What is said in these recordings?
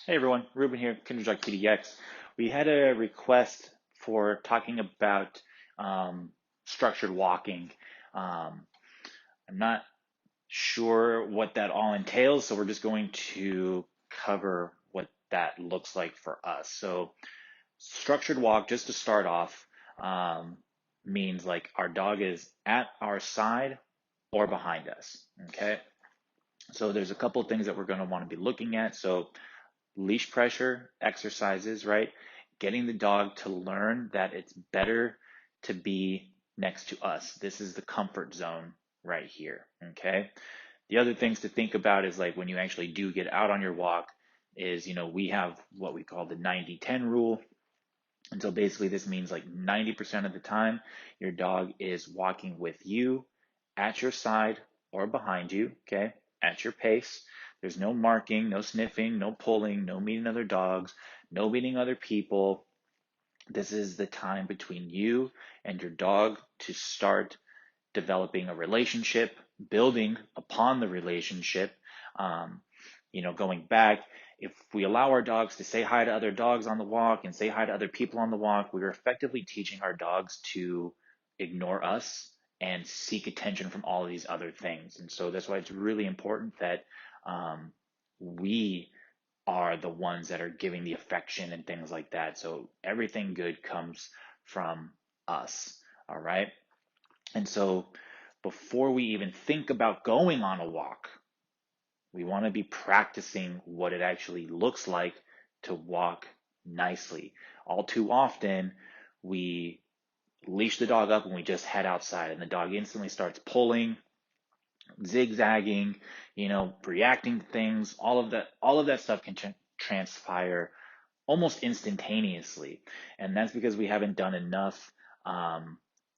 Hey everyone, Ruben here, KinderJock PDX. We had a request for talking about structured walking. Um, I'm not sure what that all entails, so we're just going to cover what that looks like for us. So, structured walk, just to start off, um, means like our dog is at our side or behind us. Okay, so there's a couple of things that we're going to want to be looking at. So, leash pressure exercises, right? Getting the dog to learn that it's better to be next to us. This is the comfort zone right here, okay? The other things to think about is like when you actually do get out on your walk is, we have what we call the 90-10 rule. And so basically this means like 90% of the time your dog is walking with you at your side or behind you, okay, at your pace. There's no marking, no sniffing, no pulling, no meeting other dogs, no meeting other people. This is the time between you and your dog to start developing a relationship, building upon the relationship. Um, going back, if we allow our dogs to say hi to other dogs on the walk and say hi to other people on the walk, we're effectively teaching our dogs to ignore us and seek attention from all of these other things. And so that's why it's really important that we are the ones that are giving the affection and things like that. So everything good comes from us. All right. And so before we even think about going on a walk, we want to be practicing what it actually looks like to walk nicely. All too often, we leash the dog up and we just head outside, and the dog instantly starts pulling, zigzagging, reacting to things. All of that stuff can transpire almost instantaneously, and that's because we haven't done enough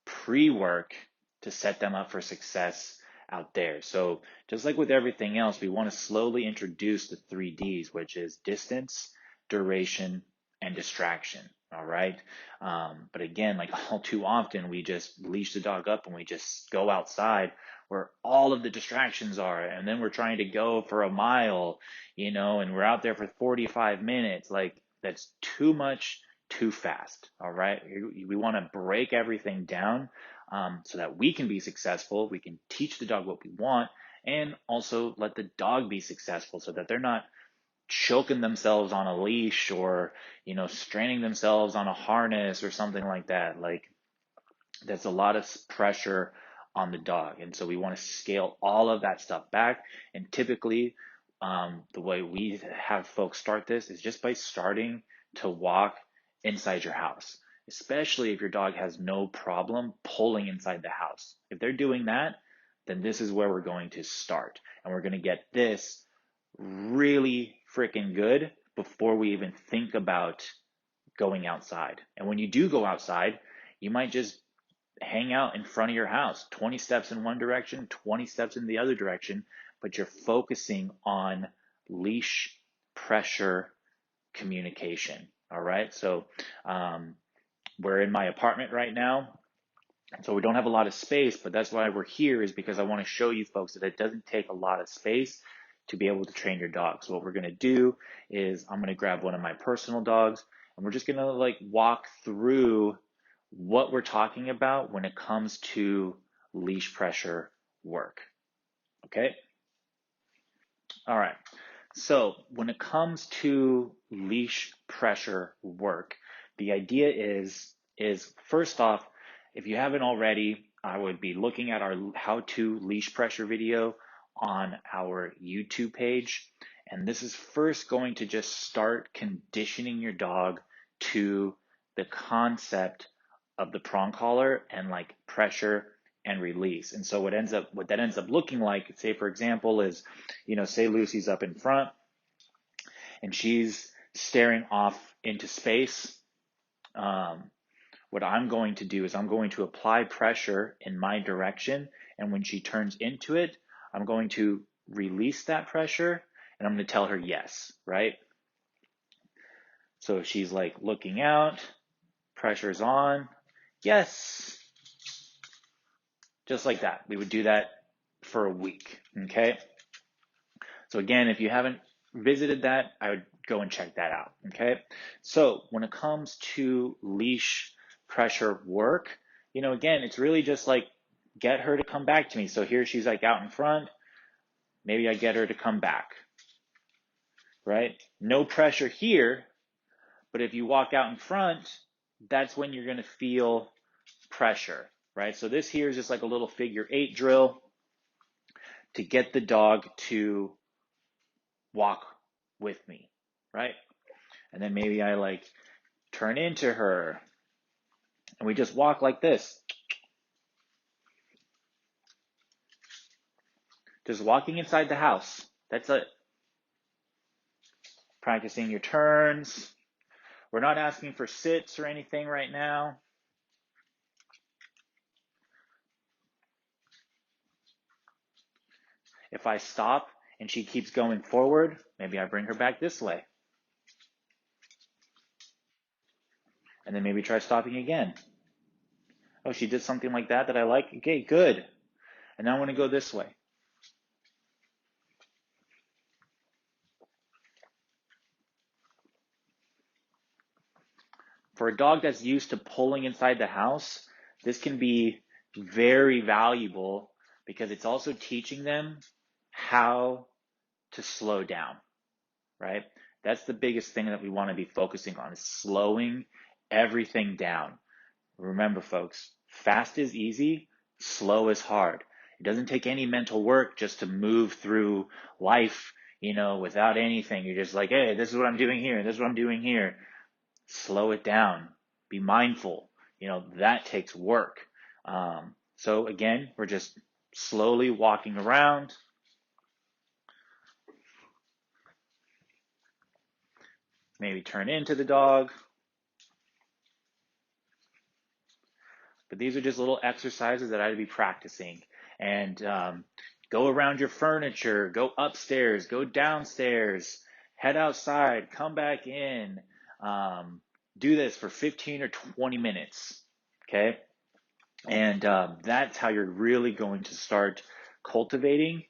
pre-work to set them up for success out there. So just like with everything else, we want to slowly introduce the 3Ds, which is distance, duration, and distraction. All right. But again, like all too often, we just leash the dog up and we just go outside where all of the distractions are. And then we're trying to go for a mile, and we're out there for 45 minutes. Like that's too much, too fast. All right. We want to break everything down so that we can be successful. We can teach the dog what we want and also let the dog be successful so that they're not choking themselves on a leash or, straining themselves on a harness or something like that. Like there's a lot of pressure on the dog. And so we want to scale all of that stuff back. And typically, the way we have folks start this is just by starting to walk inside your house, especially if your dog has no problem pulling inside the house. If they're doing that, then this is where we're going to start. And we're going to get this really freaking good before we even think about going outside. And when you do go outside, you might just hang out in front of your house, 20 steps in one direction, 20 steps in the other direction, but you're focusing on leash pressure communication. All right. So we're in my apartment right now. So we don't have a lot of space, but that's why we're here, is because I want to show you folks that it doesn't take a lot of space to be able to train your dog. So what we're going to do is I'm going to grab one of my personal dogs and we're just going to like walk through what we're talking about when it comes to leash pressure work. Okay? All right. So when it comes to leash pressure work, the idea is first off, if you haven't already, I would be looking at our how to leash pressure video on our YouTube page. And this is first going to just start conditioning your dog to the concept of the prong collar and like pressure and release. And so what that ends up looking like, say for example, is, say Lucy's up in front and she's staring off into space. What I'm going to do is I'm going to apply pressure in my direction, and when she turns into it, I'm going to release that pressure and I'm going to tell her yes, right? So she's like looking out, pressure's on, yes, just like that. We would do that for a week, okay? So again, if you haven't visited that, I would go and check that out. Okay. So when it comes to leash pressure work, again, it's really just like get her to come back to me. So here she's like out in front. Maybe I get her to come back, right? No pressure here, but if you walk out in front, that's when you're going to feel pressure, right? So this here is just like a little figure 8 drill to get the dog to walk with me, right? And then maybe I like turn into her and we just walk like this. Just walking inside the house. That's it. Practicing your turns. We're not asking for sits or anything right now. If I stop and she keeps going forward, maybe I bring her back this way. And then maybe try stopping again. Oh, she did something like that I like. Okay, good. And now I want to go this way. For a dog that's used to pulling inside the house, this can be very valuable because it's also teaching them how to slow down, right? That's the biggest thing that we want to be focusing on is slowing everything down. Remember, folks, fast is easy, slow is hard. It doesn't take any mental work just to move through life, without anything. You're just like, hey, this is what I'm doing here, this is what I'm doing here. Slow it down. Be mindful. That takes work. So again, we're just slowly walking around. Maybe turn into the dog. But these are just little exercises that I'd be practicing. And go around your furniture, go upstairs, go downstairs, head outside, come back in. Do this for 15 or 20 minutes, okay? And that's how you're really going to start cultivating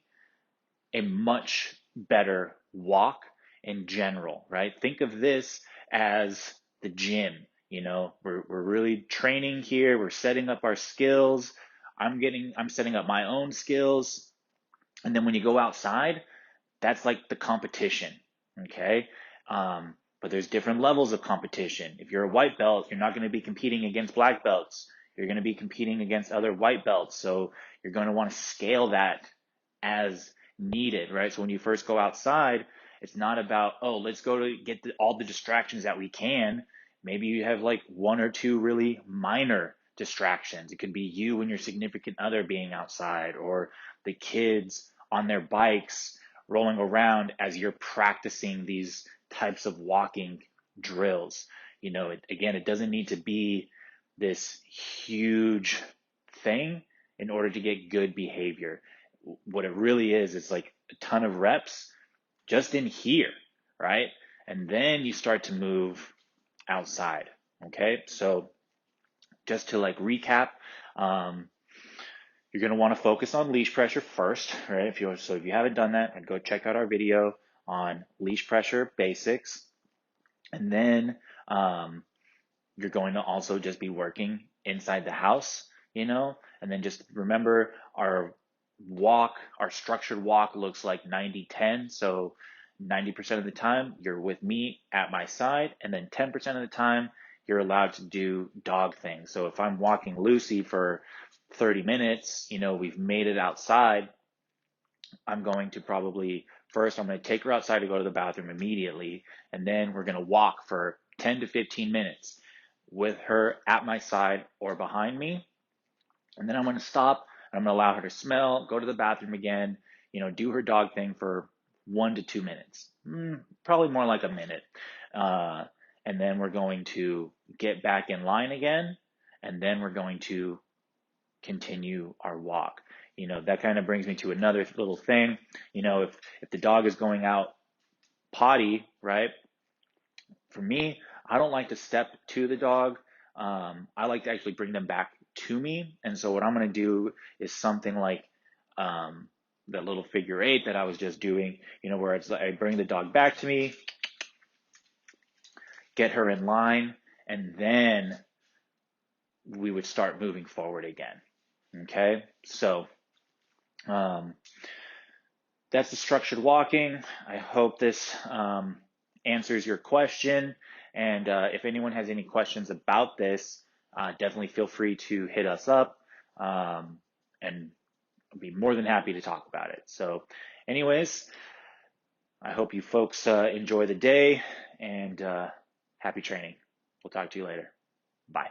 a much better walk in general, right? Think of this as the gym. We're really training here. We're setting up our skills. I'm setting up my own skills. And then when you go outside, that's like the competition, okay? But there's different levels of competition. If you're a white belt, you're not going to be competing against black belts. You're going to be competing against other white belts. So you're going to want to scale that as needed, right? So when you first go outside, it's not about, oh, let's go to get all the distractions that we can. Maybe you have like one or two really minor distractions. It could be you and your significant other being outside, or the kids on their bikes rolling around as you're practicing these types of walking drills. It doesn't need to be this huge thing in order to get good behavior. What it really is like a ton of reps just in here, right? And then you start to move outside, okay? So just to like recap, you're going to want to focus on leash pressure first, right? If you haven't done that, I'd go check out our video on leash pressure basics. And then you're going to also just be working inside the house, and then just remember our structured walk looks like 90-10. So 90% of the time you're with me at my side, and then 10% of the time you're allowed to do dog things. So if I'm walking Lucy for 30 minutes, we've made it outside, I'm going to take her outside to go to the bathroom immediately, and then we're going to walk for 10 to 15 minutes with her at my side or behind me. And then I'm going to stop, and I'm going to allow her to smell, go to the bathroom again, do her dog thing for 1 to 2 minutes, probably more like a minute. And then we're going to get back in line again, and then we're going to continue our walk. That kind of brings me to another little thing. If the dog is going out potty, right? For me, I don't like to step to the dog. I like to actually bring them back to me. And so what I'm going to do is something like that little figure 8 that I was just doing, where it's like I bring the dog back to me, get her in line, and then we would start moving forward again. Okay, so that's the structured walking. I hope this answers your question. And if anyone has any questions about this, definitely feel free to hit us up, and I'll be more than happy to talk about it. So anyways, I hope you folks enjoy the day, and happy training. We'll talk to you later. Bye.